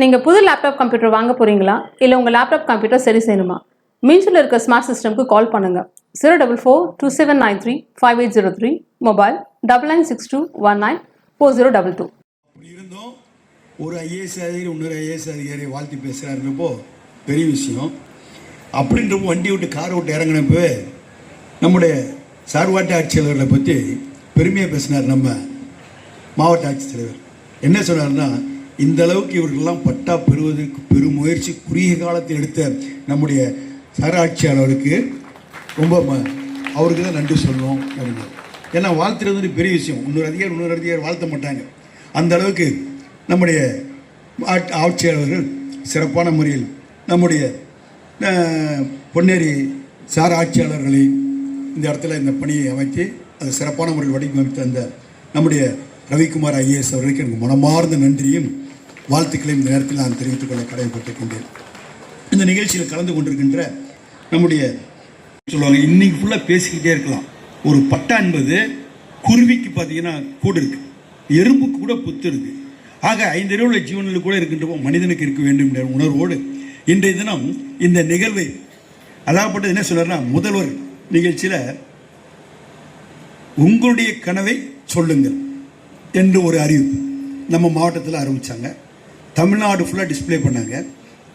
நீங்கள் புது laptop computer வாங்க போகிறீங்களா இல்லை உங்கள் லேப்டாப் கம்ப்யூட்டர் சரி செய்யணுமா? மீன்ஸில் இருக்க ஸ்மார்ட் சிஸ்டம்க்கு கால் பண்ணுங்கள். 04427935803, மொபைல் 9962194022. அப்படி இருந்தோம் ஒரு ஐஏஎஸ் அதிகாரி இன்னொரு ஐஏஎஸ் அதிகாரி வாழ்த்து பேசுகிறாருன்னப்போ பெரிய விஷயம். அப்படின்றப்போ வண்டி விட்டு காரை விட்டு இறங்கினப்போ நம்முடைய சார்பாட்டு ஆட்சியாளர்களை பற்றி பெருமையாக பேசினார் நம்ம மாவட்ட ஆட்சித்தலைவர். என்ன சொன்னார்னா, இந்த அளவுக்கு இவர்களெல்லாம் பட்டா பெறுவதற்கு பெரும் முயற்சி குறுகிய காலத்தில் எடுத்த நம்முடைய சாராட்சியாளருக்கு ரொம்ப அவருக்கு தான் நன்றி சொல்லணும் அப்படின்னா. ஏன்னா வாழ்த்துறது வந்து பெரிய விஷயம். இன்னொரு அதிகாரி வாழ்த்த மாட்டாங்க. அந்த அளவுக்கு நம்முடைய ஆட்சியாளர்கள் சிறப்பான முறையில் நம்முடைய பொன்னேரி சார் ஆட்சியாளர்களை இந்த இடத்துல இந்த பணியை அமைத்து அது சிறப்பான முறையில் வடிவமைத்த அந்த நம்முடைய ரவிக்குமார் ஐஏஎஸ் அவர்களுக்கு எனக்கு மனமார்ந்த நன்றியும் வாழ்த்துக்களையும் இந்த நேரத்தில் நான் தெரிவித்துக் கொள்ள கடமைப்பட்டிருக்கின்றேன். இந்த நிகழ்ச்சியில் கலந்து கொண்டிருக்கின்ற நம்முடைய சொல்லுவாங்க, இன்னைக்கு ஃபுல்லாக பேசிக்கிட்டே இருக்கலாம். ஒரு பட்டா என்பது குருவிக்கு பார்த்தீங்கன்னா கூடு இருக்கு, எறும்புக்கு கூட புத்து இருக்கு. ஆக 5 அறிவுள்ள ஜீவனில் கூட இருக்கின்றப்போ மனிதனுக்கு இருக்க வேண்டும் என்ற உணர்வோடு இன்றைய தினம் இந்த நிகழ்வை அதாகப்பட்டது என்ன சொல்றாருன்னா, முதல்வர் நிகழ்ச்சியில் உங்களுடைய கனவை சொல்லுங்கள் என்று ஒரு அறிவிப்பு நம்ம மாவட்டத்தில் ஆரம்பித்தாங்க. தமிழ்நாடு ஃபுல்லாக டிஸ்பிளே பண்ணாங்க.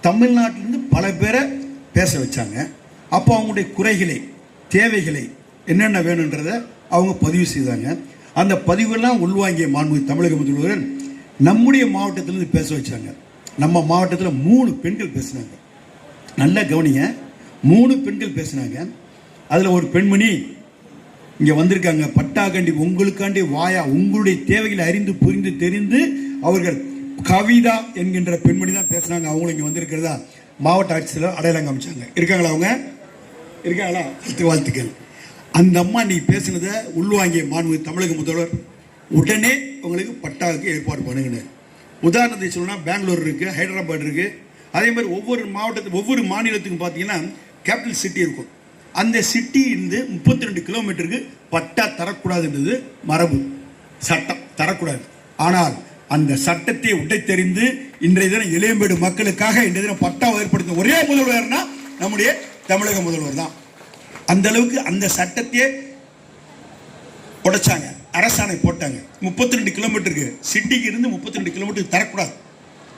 தமிழ்நாட்டிலேருந்து பல பேரை பேச வச்சாங்க. அப்போ அவங்களுடைய குறைகளை தேவைகளை என்னென்ன வேணுன்றதை அவங்க பதிவு செய்தாங்க. அந்த பதிவெல்லாம் உள்வாங்கிய மாண்புமிகு தமிழக முதல்வர்கள் நம்முடைய மாவட்டத்திலேருந்து பேச வச்சாங்க. நம்ம மாவட்டத்தில் 3 பெண்கள் பேசினாங்க. நல்லா கவனிங்க, 3 பெண்கள் பேசினாங்க. அதில் ஒரு பெண்மணி இங்கே வந்திருக்காங்க. பட்டாக்காண்டி உங்களுக்காண்டி வாயா உங்களுடைய தேவைகளை அறிந்து புரிந்து தெரிந்து அவர்கள் கவிதா என்கின்ற பெண்மணி தான் பேசுனாங்க. அவங்களும் இங்கே வந்திருக்கிறதா மாவட்ட ஆட்சியில் அடையாளம் காமிச்சாங்க. இருக்காங்களா? அவங்க இருக்காங்களா? வாழ்த்துக்கள். அந்த அம்மா நீ பேசுனதை உள்வாங்கிய மாண்புமிகு தமிழக முதல்வர் உடனே உங்களுக்கு பட்டாவுக்கு ஏற்பாடு பண்ணுங்கன்னு. உதாரணத்தை சொல்லணும்னா, பெங்களூர் இருக்கு, ஹைதராபாத் இருக்கு. அதே மாதிரி ஒவ்வொரு மாவட்டத்துக்கு ஒவ்வொரு மாநிலத்துக்கும் பார்த்தீங்கன்னா கேபிட்டல் சிட்டி இருக்கும். அந்த சிட்டி இருந்து 32 கிலோமீட்டருக்கு பட்டா தரக்கூடாதுன்றது மரபு சட்டம், தரக்கூடாது. ஆனால் அந்த சட்டத்தை உடைத்தெறிந்து இன்றைய தினம் இளையம்பேடு மக்களுக்காக இன்றைய தினம் பட்டா ஏற்படுத்த ஒரே முதல்வர்னா நம்முடைய தமிழக முதல்வர் தான். அந்த அளவுக்கு அந்த சட்டத்தையே உடைச்சாங்க, அரசாணை போட்டாங்க. 32 கிலோமீட்டருக்கு சிட்டிக்கு இருந்து 32 கிலோமீட்டருக்கு தரக்கூடாது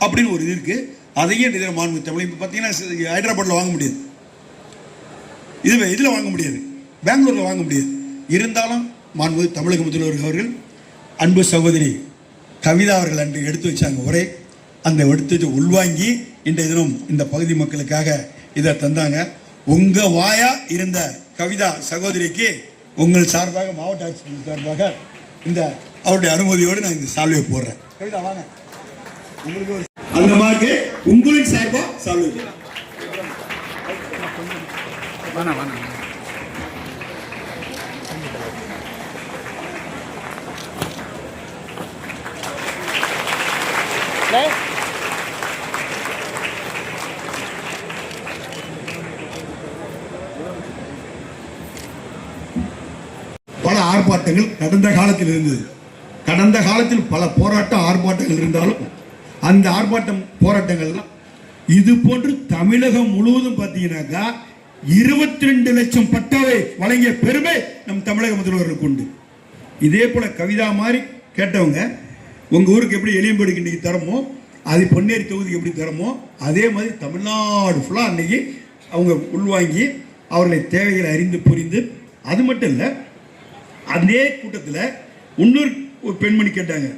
அப்படின்னு ஒரு இது இருக்கு. அதையே இன்றைய தினம் மாண்புமிகு தமிழ் இப்போ பார்த்தீங்கன்னா ஹைதராபாத்தில் வாங்க முடியாது, இதில் வாங்க முடியாது, பெங்களூரில் வாங்க முடியாது. இருந்தாலும் மாண்புமிகு தமிழக முதல்வர் அவர்கள் அன்பு சகோதரி கவிதா அவர்கள் அன்று எடுத்து வச்சாங்க உரை. அந்த எடுத்து உள்வாங்கி இன்றைய தினம் இந்த பகுதி மக்களுக்காக இதை தந்தாங்க. உங்க வாயா இருந்த கவிதா சகோதரிக்கு உங்கள் சார்பாக மாவட்ட ஆட்சியர் சார்பாக இந்த அவருடைய அனுமதியோடு நான் இந்த சால்வை போடுறேன். கவிதா வாங்க, உங்களுக்கு அந்த மாதிரி உங்களின் சார்பாக சால்வை பல ஆர்ப்பாட்டங்கள் கடந்த காலத்தில் இருந்தது. கடந்த காலத்தில் பல போராட்ட ஆர்ப்பாட்டங்கள் இருந்தாலும் அந்த ஆர்ப்பாட்டம் போராட்டங்கள்லாம் இது போன்று தமிழகம் முழுவதும் பார்த்தீங்கன்னாக்கா 22 லட்சம் பட்டாவை வழங்கிய பெருமை நம் தமிழக முதல்வர்களுக்கு உண்டு. இதே போல கவிதா மாதிரி கேட்டவங்க உங்க ஊருக்கு எப்படி எளியம்பேடுக்கு இன்னைக்கு தரமோ, அது பொன்னேரி தொகுதிக்கு எப்படி தரமோ, அதே மாதிரி தமிழ்நாடு ஃபுல்லாக அன்னைக்கு அவங்க உள்வாங்கி அவர்களை தேவைகளை அறிந்து புரிந்து, அது மட்டும் இல்லை, அதே கூட்டத்தில் இன்னொரு ஒரு பெண்மணி கேட்டாங்க.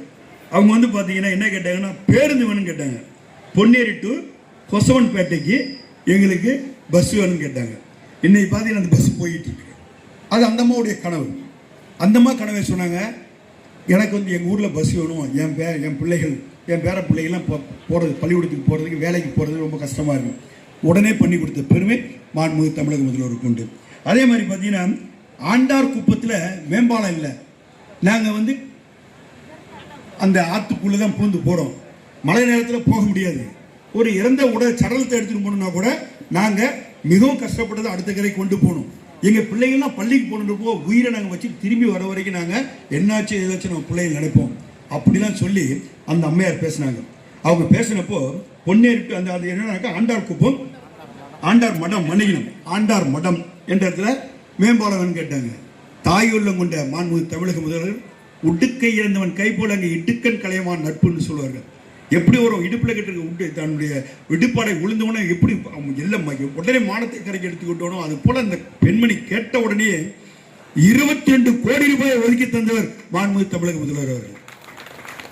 அவங்க வந்து பார்த்தீங்கன்னா என்ன கேட்டாங்கன்னா, பேருந்து வேணும்னு கேட்டாங்க. பொன்னேரி டு கொசவன்பேட்டைக்கு எங்களுக்கு பஸ் வேணும்னு கேட்டாங்க. இன்னைக்கு பார்த்தீங்கன்னா அந்த பஸ் போயிட்டு இருக்கு. அது அந்த அம்மாவுடைய கனவு. அந்த அம்மா கனவை சொன்னாங்க, எனக்கு வந்து எங்கள் ஊரில் பஸ் வேணும், என் பிள்ளைகள் என் பேர பிள்ளைகள்லாம் போகிறது, பள்ளிக்கூடத்துக்கு போகிறதுக்கு வேலைக்கு போகிறதுக்கு ரொம்ப கஷ்டமாக இருக்கும். உடனே பண்ணி கொடுத்த பெருமை மாண்புமிகு தமிழக முதல்வருக்கு உண்டு. அதே மாதிரி பார்த்தீங்கன்னா ஆண்டார் குப்பத்தில் மேம்பாலம் இல்லை. நாங்கள் வந்து அந்த ஆற்றுக்குள்ளே தான் பூந்து போகிறோம். மழை நேரத்தில் போக முடியாது. ஒரு இறந்த சடலத்தை எடுத்துகிட்டு போகணுன்னா கூட நாங்கள் மிகவும் கஷ்டப்பட்டதை அடுத்த கரை கொண்டு போகணும். எங்கள் பிள்ளைகள்லாம் பள்ளிக்கு போனப்போ உயிரை நாங்கள் வச்சு திரும்பி வர வரைக்கும் நாங்கள் என்னாச்சு ஏதாச்சும் நம்ம பிள்ளைகள் நினைப்போம் அப்படிலாம் சொல்லி அந்த அம்மையார் பேசினாங்க. அவங்க பேசினப்போ பொன்னேரி அந்த அது என்னன்னாக்கா ஆண்டார் குப்பம் ஆண்டார் மடம் மன்னிக்கணும் ஆண்டார் மடம் என்ற இடத்துல மேம்பாலம் கேட்டாங்க. தாய் உள்ளம் கொண்ட மாண்புமிகு தமிழக முதல்வர் உடுக்கை இழந்தவன் கை போல அங்கே இடுக்கன் கலையமான் நட்புன்னு சொல்லுவார்கள். எப்படி ஒரு இடுப்பில் கட்டிருக்க தன்னுடைய இடுப்பாடை விழுந்தவனே எப்படி எல்லாம் உடனே மானத்தை கரைக்கு எடுத்துக்கிட்டோனோ அது போல அந்த பெண்மணி கேட்ட உடனே 22 கோடி ரூபாய் ஒதுக்கி தந்தவர் மாண்புமிகு தமிழக முதல்வர் அவர்கள்.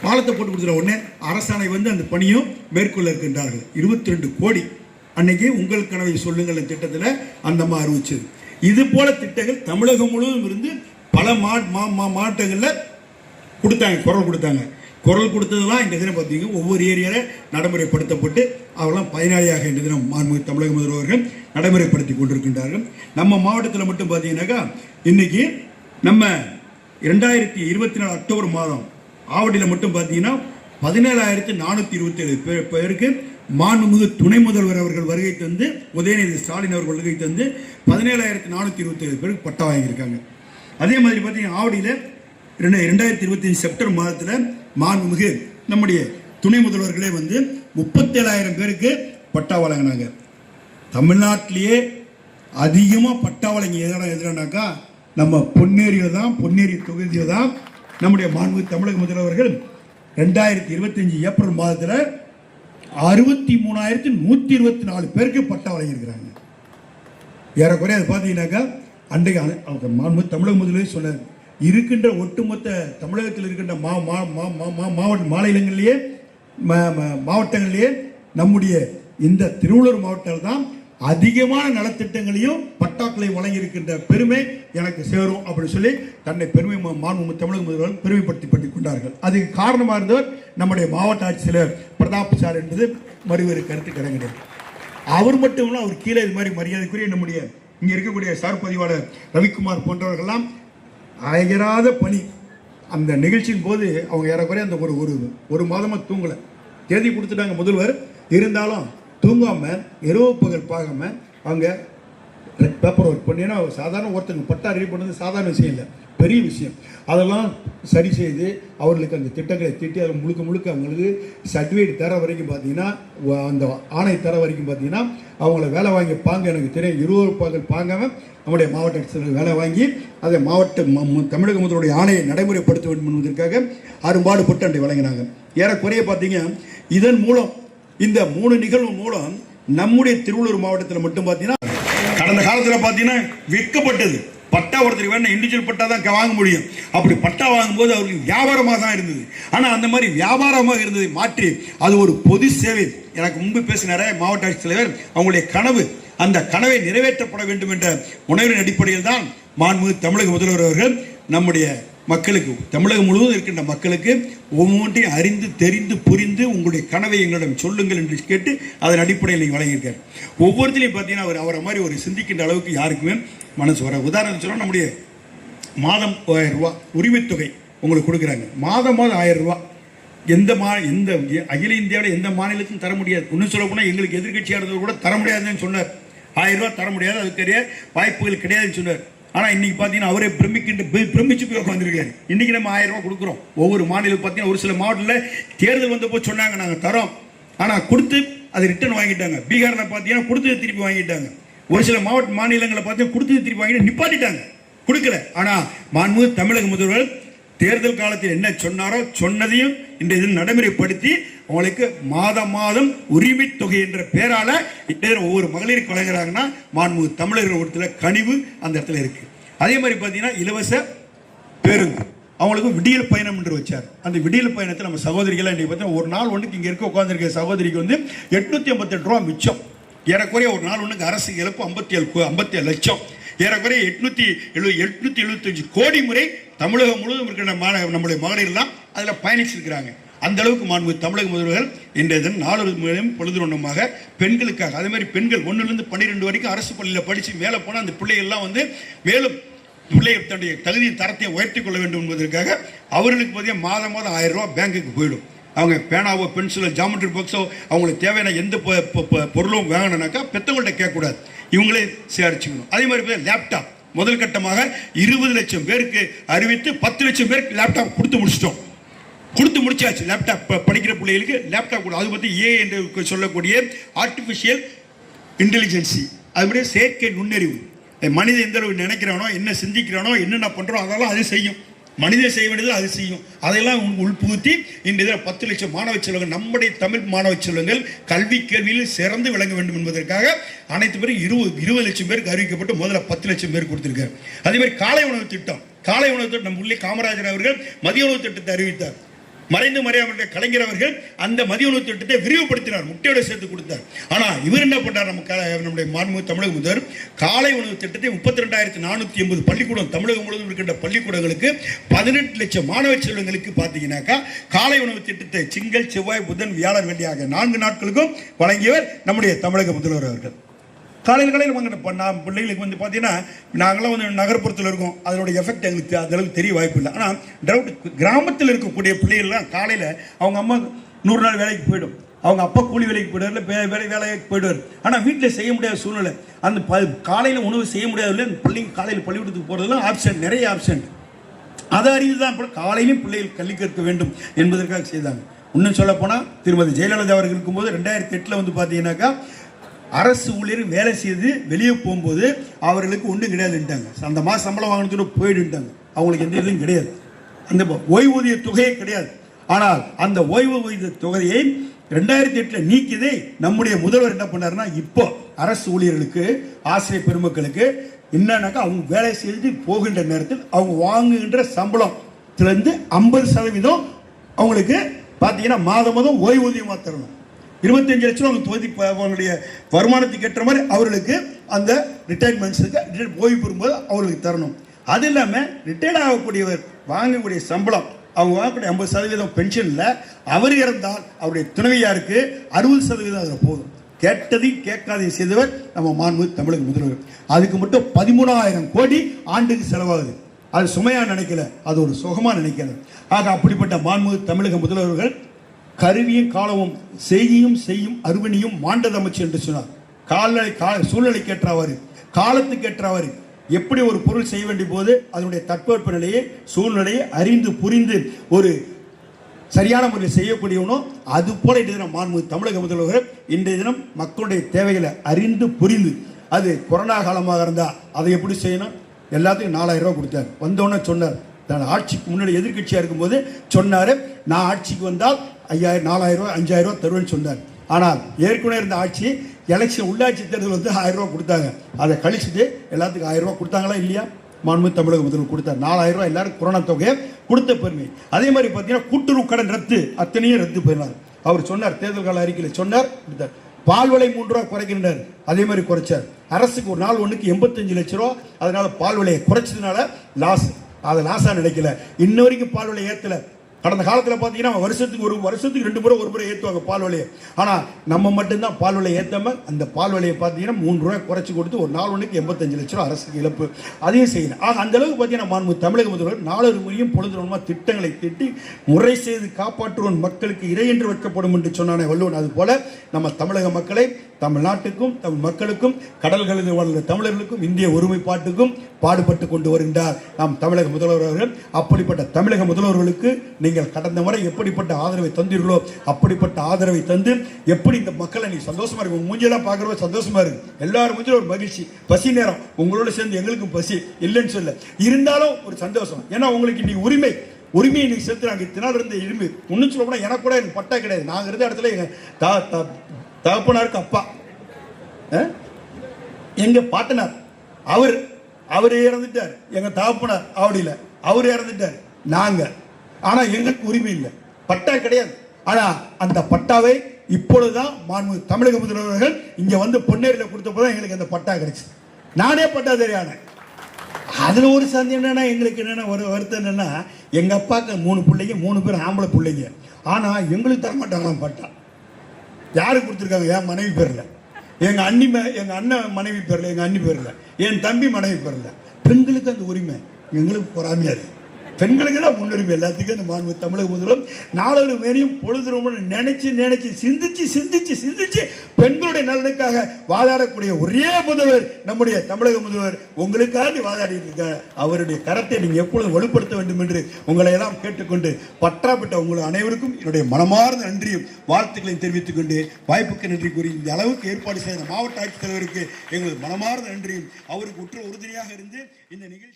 பாலத்தை போட்டு கொடுத்துற உடனே அரசாணை வந்து அந்த பணியும் மேற்கொள்ள இருக்கின்றார்கள். 22 கோடி அன்னைக்கு உங்கள் கனவை சொல்லுங்கள் திட்டத்தில் அந்த மாதிரி அறிவிச்சது. இது போல திட்டங்கள் தமிழகம் முழுவதும் இருந்து பல மாவட்டங்களில் கொடுத்தாங்க, குரல் கொடுத்தாங்க. குரல் கொடுத்ததெல்லாம் இந்த தினம் பார்த்தீங்க ஒவ்வொரு ஏரியாவில் நடைமுறைப்படுத்தப்பட்டு அவெல்லாம் பயனாளியாக இந்த தினம் மாண்புமிகு தமிழக முதல்வர்கள் நடைமுறைப்படுத்தி கொண்டிருக்கின்றார்கள். நம்ம மாவட்டத்தில் மட்டும் பார்த்தீங்கன்னாக்கா இன்னைக்கு நம்ம 2024 அக்டோபர் மாதம் ஆவடியில் மட்டும் பார்த்தீங்கன்னா 17,427 பேருக்கு மாண்புமிகு துணை முதல்வர் அவர்கள் வருகை தந்து உதயநிதி ஸ்டாலின் அவர்கள் வருகை தந்து 17,427 பேருக்கு பட்டா வாங்கியிருக்காங்க. அதே மாதிரி பார்த்தீங்கன்னா ஆவடியில் 2025 செப்டம்பர் மாதத்தில் மாண்புமிகு நம்முடைய துணை முதல்வர்களே வந்து 37,000 பேருக்கு பட்டா வழங்கினாங்க. தமிழ்நாட்டிலேயே அதிகமாக பட்டா வழங்கி எதிரானாக்கா நம்ம பொன்னேரியில் தான், பொன்னேரி தொகுதியில் தான் நம்முடைய மாண்புமிகு தமிழக முதல்வர்கள் 2025 ஏப்ரல் மாதத்தில் 63,124 பேருக்கு பட்டா வழங்கியிருக்கிறாங்க. ஏறக்குறைய அது பார்த்தீங்கன்னாக்கா அன்றைக்கு மாண்புமிகு தமிழக முதல்வர் சொன்னார், இருக்கின்ற ஒட்டுமொத்த தமிழகத்தில் இருக்கின்ற மாவட்டங்களிலேயே நம்முடைய இந்த திருவள்ளூர் மாவட்டத்தில் தான் அதிகமான நலத்திட்டங்களையும் பட்டாக்களை வழங்கி இருக்கின்ற பெருமை எனக்கு சேரும் அப்படின்னு சொல்லி தன்னை பெருமை மாண்புமிகு தமிழக முதல்வர் பெருமைப்படுத்தி கொண்டார்கள். அதுக்கு காரணமாக இருந்தவர் நம்முடைய மாவட்ட ஆட்சியர் பிரதாப் சார் என்பது மறுவேறு கருத்து கிடையாது. அவர் மட்டும் இல்லை, அவர் கீழே இது மாதிரி மரியாதைக்குரிய நம்முடைய இங்கே இருக்கக்கூடிய சார் பதிவாளர் ரவிக்குமார் போன்றவர்கள்லாம் அயராத பணி. அந்த நிகழ்ச்சியின் போது அவங்க ஏறக்குறைய அந்த ஒரு மாதமாக தூங்கலை. தேதி கொடுத்துட்டாங்க முதல்வர், இருந்தாலும் தூங்காமல் இரவு பகல் பார்க்காம அவங்க பேப்பர் ஒர்க் பண்ணி, ஏன்னா சாதாரண ஒருத்தங்க பட்டா ரெடி பண்ணது சாதாரண விஷயம் இல்லை, பெரிய விஷயம். அதெல்லாம் சரி செய்து அவர்களுக்கு அந்த திட்டங்களை தீட்டி அதில் முழுக்க அவங்களுக்கு சர்டிஃபிகேட் தர வரைக்கும் பார்த்தீங்கன்னா, அந்த ஆணை தர வரைக்கும் பார்த்தீங்கன்னா அவங்கள வேலை வாங்கி பாங்க எனக்கு தெரியும். இருபது பகல் பாங்காமல் நம்முடைய மாவட்ட ஆட்சியர்கள் வேலை வாங்கி அதை மாவட்ட தமிழக முதல்வருடைய ஆணையை நடைமுறைப்படுத்த வேண்டும் என்பதற்காக அரும்பாடுபட்டு அன்றை வழங்கினாங்க. ஏறக்குறைய பார்த்தீங்க இதன் மூலம் இந்த 3 நிகழ்வு மூலம் நம்முடைய திருவள்ளூர் மாவட்டத்தில் மட்டும் பார்த்தீங்கன்னா கடந்த காலத்தில் பார்த்தீங்கன்னா விற்கப்பட்டது பட்டா ஒருத்தர் வேணும் இண்டிவிஜுவல் பட்டா தான் வாங்க முடியும். அப்படி பட்டா வாங்கும்போது அவருக்கு வியாபாரமாக தான் இருந்தது. ஆனால் அந்த மாதிரி வியாபாரமாக இருந்ததை மாற்றி அது ஒரு பொது சேவை. எனக்கு முன்பு பேசினார மாவட்ட ஆட்சித்தலைவர் அவங்களுடைய கனவு, அந்த கனவை நிறைவேற்றப்பட வேண்டும் என்ற உணர்வின் அடிப்படையில் தான் மாண்புமிகு தமிழக முதல்வர் அவர்கள் நம்முடைய மக்களுக்கு, தமிழகம் முழுவதும் இருக்கின்ற மக்களுக்கு ஒவ்வொன்றையும் அறிந்து தெரிந்து புரிந்து உங்களுடைய கனவை எங்களிடம் சொல்லுங்கள் என்று கேட்டு அதன் அடிப்படையில் நீங்கள் வழங்கியிருக்கார். ஒவ்வொருத்திலையும் பார்த்தீங்கன்னா அவரை மாதிரி ஒரு சிந்திக்கின்ற அளவுக்கு யாருக்குமே மனசு வர. உதாரணம் சொன்னால் நம்முடைய மாதம் 1000 ரூபா உரிமைத்தொகை உங்களுக்கு கொடுக்குறாங்க. மாதம் 1000 ரூபா எந்த அகில இந்தியாவில் எந்த மாநிலத்துக்கும் தர முடியாது. இன்னும் சொல்ல போனால் எங்களுக்கு எதிர்கட்சியாக இருந்தவர் கூட தர முடியாதுன்னு சொன்னார். 1000 ரூபா தர முடியாது, அதுக்குரிய வாய்ப்புகள் கிடையாதுன்னு சொன்னார். ஆனால் இன்னைக்கு பார்த்தீங்கன்னா அவரே பிரமிச்சு போய் உட்காந்துருக்காரு. இன்னைக்கு நம்ம 1000 ரூபா கொடுக்குறோம். ஒவ்வொரு மாநிலம் பார்த்தீங்கன்னா ஒரு சில மாவட்டத்தில் தேர்தல் வந்தப்போ சொன்னாங்க நாங்கள் தரோம், ஆனால் கொடுத்து அதை ரிட்டர்ன் வாங்கிட்டாங்க. பீகாரில் பார்த்தீங்கன்னா கொடுத்தது திருப்பி வாங்கிட்டாங்க. ஒரு சில மாநிலங்களை பார்த்தீங்கன்னா கொடுத்தது திருப்பி வாங்கிட்டு நிப்பாட்டிட்டாங்க, கொடுக்கல. ஆனால் மாண்புமிகு தமிழக முதல்வர் தேர்தல் காலத்தில் என்ன சொன்னாரோ சொன்னதையும் இன்றைய தினம் நடைமுறைப்படுத்தி அவங்களுக்கு மாதம் உரிமை தொகை என்ற பேரால ஒவ்வொரு மகளிருக்கு வழங்குறாங்கன்னா மாண்புமிகு தமிழர்கள் ஒருத்தர் கனிவு அந்த இடத்துல இருக்கு. அதே மாதிரி பார்த்தீங்கன்னா இலவச பேருந்து அவங்களுக்கு விடியல் பயணம் என்று வச்சார். அந்த விடியல் பயணத்தில் நம்ம சகோதரிகள் இன்றைக்கு பார்த்தீங்கன்னா ஒரு நாள் ஒன்றுக்கு இங்கே இருக்க உட்காந்துருக்க சகோதரிக்கு வந்து 858 ரூபா மிச்சம். ஏறக்குறைய ஒரு நாள் ஒன்றுக்கு அரசு இழப்பு 57 லட்சம். ஏறக்குறைய 875 கோடி முறை தமிழகம் முழுவதும் இருக்கிற நம்முடைய மகளிர்லாம் அதில் பயணிச்சிருக்கிறாங்க. அந்த அளவுக்கு மாண்புமிகு தமிழக முதல்வர்கள் இன்றைய தினம் 4 பொழுதுநோக்கமாக பெண்களுக்காக, அதே மாதிரி பெண்கள் 1லிருந்து 12 வரைக்கும் அரசு பள்ளியில் படித்து மேலே போனால் அந்த பிள்ளைகள்லாம் வந்து மேலும் பிள்ளைகள் தன்னுடைய தகுதியின் தரத்தை உயர்த்தி கொள்ள வேண்டும் என்பதற்காக அவர்களுக்கு பார்த்தீங்கன்னா மாதம் 1000 ரூபா பேங்குக்கு போயிடும். அவங்க பேனாவோ பென்சிலோ ஜாமெட்ரி பாக்ஸோ அவங்களுக்கு தேவையான எந்த பொருளும் வாங்கணும்னாக்கா பெற்றவங்கள்ட்ட கேட்கக்கூடாது, இவங்களே சேரிச்சுக்கணும். அதே மாதிரி லேப்டாப் முதல் கட்டமாக 20 லட்சம் பேருக்கு அறிவித்து 10 லட்சம் பேருக்கு லேப்டாப் கொடுத்து முடிச்சிட்டோம். கொடுத்து முடிச்சாச்சு. லேப்டாப் படிக்கிற பிள்ளைகளுக்கு லேப்டாப் கூட அது பற்றி என்று சொல்லக்கூடிய ஆர்டிஃபிஷியல் இன்டெலிஜென்சி, அதுபடி செயற்கை நுண்ணறிவு. மனிதன் எந்த அளவு நினைக்கிறானோ, என்ன சிந்திக்கிறானோ, என்னென்ன பண்ணுறோம் அதெல்லாம் அது செய்யும். மனிதன் செய்ய வேண்டியது அது செய்யும். அதையெல்லாம் உள்புகுத்தி இன்றைய 10 லட்சம் மாணவ செல்வங்கள், நம்முடைய தமிழ் மாணவ செல்வங்கள் கல்வி கேள்வியில் சிறந்து விளங்க வேண்டும் என்பதற்காக அனைத்து பேரும் 20 லட்சம் பேருக்கு அறிவிக்கப்பட்டு முதல்ல 10 லட்சம் பேர் கொடுத்திருக்காரு. அதே மாதிரி காலை உணவு திட்டம் நம்ம உள்ளே காமராஜர் அவர்கள் மதிய உணவு திட்டத்தை அறிவித்தார். மறைந்து மறையாமல் கலைஞர் அவர்கள் அந்த மதிய உணவு திட்டத்தை விரிவுபடுத்தினார், முட்டையோட சேர்த்து கொடுத்தார். ஆனா இவர் என்ன பண்ணார், நம்முடைய மாண்புமிகு தமிழக முதல்வர் காலை உணவு திட்டத்தை 32,480 பள்ளிக்கூடம் தமிழகம் முழுவதும் இருக்கின்ற பள்ளிக்கூடங்களுக்கு 18 லட்சம் மாணவ செல்வங்களுக்கு பார்த்தீங்கன்னாக்கா காலை உணவு திட்டத்தை திங்கள் செவ்வாய் புதன் வியாழன் வெள்ளியாக 4 நாட்களுக்கும் வழங்கியவர் நம்முடைய தமிழக முதல்வர் அவர்கள். காலையில் வாங்கின பிள்ளைகளுக்கு வந்து பார்த்தீங்கன்னா, நாங்களாம் வந்து நகர்ப்புறத்தில் இருக்கோம், அதனுடைய எஃபெக்ட் எங்களுக்கு அந்தளவுக்கு தெரிய வாய்ப்பு இல்லை. ஆனால் கிராமத்தில் இருக்கக்கூடிய பிள்ளைகள்லாம் காலையில் அவங்க அம்மா 100 நாள் வேலைக்கு போயிடும், அவங்க அப்பா கூலி வேலைக்கு போயிடுவார், இல்லை வேலைக்கு போயிடுவார். ஆனால் வீட்டில் செய்ய முடியாத சூழ்நிலை, அந்த காலையில் உணவு செய்ய முடியாத அந்த பிள்ளைங்க காலையில் பள்ளிக்கூடத்துக்கு போகிறதுலாம் ஆப்ஷன், நிறைய ஆப்ஷன். அதை அறிந்து தான் காலையிலும் பிள்ளைகள் கல்வி கற்க வேண்டும் என்பதற்காக செய்தாங்க. இன்னும் சொல்ல போனால் திருமதி ஜெயலலிதா அவர்கள் இருக்கும்போது 2008 வந்து பார்த்தீங்கன்னாக்கா அரசு ஊழியர் வேலை செய்து வெளியே போகும்போது அவர்களுக்கு ஒன்றும் கிடையாதுட்டாங்க. அந்த மாதம் சம்பளம் வாங்கினதுக்கு போயிடுட்டாங்க, அவங்களுக்கு எந்த இதுவும் கிடையாது, அந்த ஓய்வூதிய தொகையே கிடையாது. ஆனால் அந்த ஓய்வூதிய தொகையை 2008 நீக்கியதை நம்முடைய முதல்வர் என்ன பண்ணாருன்னா, இப்போ அரசு ஊழியர்களுக்கு ஆசிரியர் பெருமக்களுக்கு என்னன்னாக்கா அவங்க வேலை செய்து போகின்ற நேரத்தில் அவங்க வாங்குகின்ற சம்பளத்திலிருந்து 50% அவங்களுக்கு பார்த்தீங்கன்னா மாதம் ஓய்வூதியமாக தரணும். 25 லட்சம் அவங்க தொகுதி அவங்களுடைய வருமானத்துக்கு ஏற்ற மாதிரி அவர்களுக்கு அந்த ரிட்டையர்மெண்ட்ஸுக்கு ஓய்வு பெறும்போது அவர்களுக்கு தரணும். அது இல்லாமல் ரிட்டையர்ட் ஆகக்கூடியவர் வாங்கக்கூடிய சம்பளம், அவங்க வாங்கக்கூடிய 50% பென்ஷனில் அவர் இறந்தால் அவருடைய துணைவியாருக்கு 60% அதில் போதும். கேட்டதையும் கேட்காதையும் செய்தவர் நம்ம மாண்புமிகு தமிழக முதல்வர். அதுக்கு மட்டும் 13,000 கோடி ஆண்டுக்கு செலவாகுது. அது சுமையாக நினைக்கல, அது ஒரு சுகமாக நினைக்கல. ஆக அப்படிப்பட்ட மாண்புமிகு தமிழக முதல்வர்கள் கருவியும் காலமும் செய்தியும் செய்யும் அருவணியும் மாண்டது அமைச்சு என்று சொன்னார். சூழ்நிலைக்கு ஏற்றவாறு, காலத்துக்கு ஏற்றவாறு எப்படி ஒரு பொருள் செய்ய வேண்டிய போது அதனுடைய தட்பவெப்ப நிலையை, சூழ்நிலையை அறிந்து புரிந்து ஒரு சரியான முறையில் செய்யக்கூடியவனோ அது போல இன்றைய தினம் மாண்புமிகு தமிழக முதல்வர் இன்றைய தினம் மக்களுடைய தேவைகளை அறிந்து புரிந்து, அது கொரோனா காலமாக இருந்தால் அதை எப்படி செய்யணும், எல்லாத்துக்கும் 4,000 ரூபா கொடுத்தார். வந்தோன்னே சொன்னார், ஆட்சிக்கு முன்னாடி எதிர்கட்சியாக இருக்கும்போது சொன்னார், நான் ஆட்சிக்கு வந்தால் 5,000 4,000 ரூபா 5,000 ரூபா தருவேன்னு சொன்னார். ஆனால் ஏற்கனவே இருந்த ஆட்சி எலெக்ஷன் உள்ளாட்சி தேர்தல் வந்து 1,000 ரூபா கொடுத்தாங்க. அதை கழிச்சுட்டு எல்லாத்துக்கும் 1,000 ரூபா கொடுத்தாங்களா இல்லையா? மாண்புமிகு தமிழக முதல்வர் கொடுத்தார் 4,000 ரூபா எல்லாரும் கொரோனா தொகையை கொடுத்த பெருமை. அதே மாதிரி பார்த்தீங்கன்னா கூட்டுறவு கடன் ரத்து, அத்தனையும் ரத்து பண்ணினார். அவர் சொன்னார், தேர்தல் கால அறிக்கையில் சொன்னார், பால் விலை 3 ரூபா குறைக்கின்றார், அதே மாதிரி குறைச்சார். அரசுக்கு ஒரு நாள் ஒன்றுக்கு 85 லட்சம் ரூபா, அதனால பால் விலையை குறைச்சதுனால லாஸ், அதை லாஸாக நினைக்கல. இன்ன வரைக்கும் பால் விலை ஏற்றலை. கடந்த காலத்தில் பார்த்தீங்கன்னா வருஷத்துக்கு 2 முறை ஒரு முறை ஏற்றுவாங்க பால் விலையை. ஆனால் நம்ம மட்டும்தான் பால் விலையை ஏற்றாமல் அந்த பால் விலையை பார்த்தீங்கன்னா 3 ரூபாய் குறைச்சி கொடுத்து ஒரு நாள் ஒன்றுக்கு 85 லட்சம் ரூபா அரசுக்கு இழப்பு, அதையும் செய்யணும். ஆக அந்த அளவுக்கு பார்த்தீங்கன்னா மாண்புமிகு தமிழக முதல்வர் 4 முறையும் பொழுதுமா திட்டங்களை திட்டி முறை செய்து காப்பாற்றுவோம், மக்களுக்கு இறை என்று வைக்கப்படும் என்று சொன்னானே வள்ளுவன். அது போல நம்ம தமிழக மக்களை, தமிழ்நாட்டுக்கும் தமிழ் மக்களுக்கும் கடல்களில் வாழ்ந்த தமிழர்களுக்கும் இந்திய ஒருமைப்பாட்டுக்கும் பாடுபட்டு கொண்டு வருகின்றார் நாம் தமிழக முதல்வர் அவர்கள். அப்படிப்பட்ட தமிழக முதல்வர்களுக்கு நீங்கள் கடந்த முறை எப்படிப்பட்ட ஆதரவை தந்தீர்களோ அப்படிப்பட்ட ஆதரவை தந்து எப்படி இந்த மக்களை நீ சந்தோஷமா இருக்கு, உங்க மூஞ்செல்லாம் பார்க்கறவங்க சந்தோஷமா இருக்கு, எல்லாரும் மூஞ்சில ஒரு மகிழ்ச்சி, பசி நேரம் உங்களோட சேர்ந்து எங்களுக்கும் பசி இல்லைன்னு சொல்ல, இருந்தாலும் ஒரு சந்தோஷம். ஏன்னா உங்களுக்கு இன்னைக்கு உரிமையை நீங்க செலுத்துறாங்க. இத்தனை இருந்த இரும்பு ஒன்னும் சொல்ல போனா எனக்கு கூட எனக்கு பட்டா கிடையாது. நாங்க இருந்த இடத்துல எங்க தகப்பனாருக்கு அப்பா, எங்க பாட்டனார் அவர் இறந்துட்டார், எங்க தகப்பனார் அவடியில அவர் இறந்துட்டார் நாங்க. ஆனா எங்களுக்கு உரிமை இல்லை, பட்டா கிடையாது. ஆனா அந்த பட்டாவை இப்பொழுதுதான் மாண்புமிகு தமிழக முதல்வர்கள் இங்க வந்து பொன்னேரியில் கொடுத்த போது எங்களுக்கு அந்த பட்டா கிடைச்சு, நானே பட்டா தெரியாத. அதுல ஒரு சந்தி என்னன்னா, எங்களுக்கு என்னன்னா ஒரு வருத்தம் என்னன்னா, எங்க அப்பாவுக்கு 3 பிள்ளைங்க, 3 பேர் ஆம்பளை பிள்ளைங்க. ஆனா எங்களுக்கு தர மாட்டாங்களாம் பட்டா. யாருக்கு கொடுத்துருக்காங்க? என் மனைவி பேர்ல, எங்க அண்ணன் மனைவி பேர்ல, எங்க அண்ணி பேர்ல, என் தம்பி மனைவி பேர்ல. பெண்களுக்கு அந்த உரிமை, எங்களுக்கு பொறாமையா இருக்கு. பெண்களுக்கு தான் முன்னுரிமை எல்லாத்துக்கும். இந்த மாண்பு தமிழக முதல்வர் நாளொரு மேலையும் பொழுது நினைச்சு சிந்திச்சு பெண்களுடைய நலனுக்காக வாதாடக்கூடிய ஒரே முதல்வர் நம்முடைய தமிழக முதல்வர். உங்களுக்காக வாதாடி இருக்கார். அவருடைய கரத்தை நீங்க எப்பொழுதும் வலுப்படுத்த வேண்டும் என்று உங்களை எல்லாம் கேட்டுக்கொண்டு பற்றாப்பட்ட உங்கள் அனைவருக்கும் என்னுடைய மனமார்ந்த நன்றியும் வாழ்த்துக்களையும் தெரிவித்துக் கொண்டு வாய்ப்புக்கு நன்றி கூறி இந்த அளவுக்கு ஏற்பாடு செய்த மாவட்ட ஆட்சித்தலைவருக்கு எங்களது மனமார்ந்த நன்றியும் அவருக்கு உற்ற உறுதுணையாக இருந்து இந்த நிகழ்ச்சி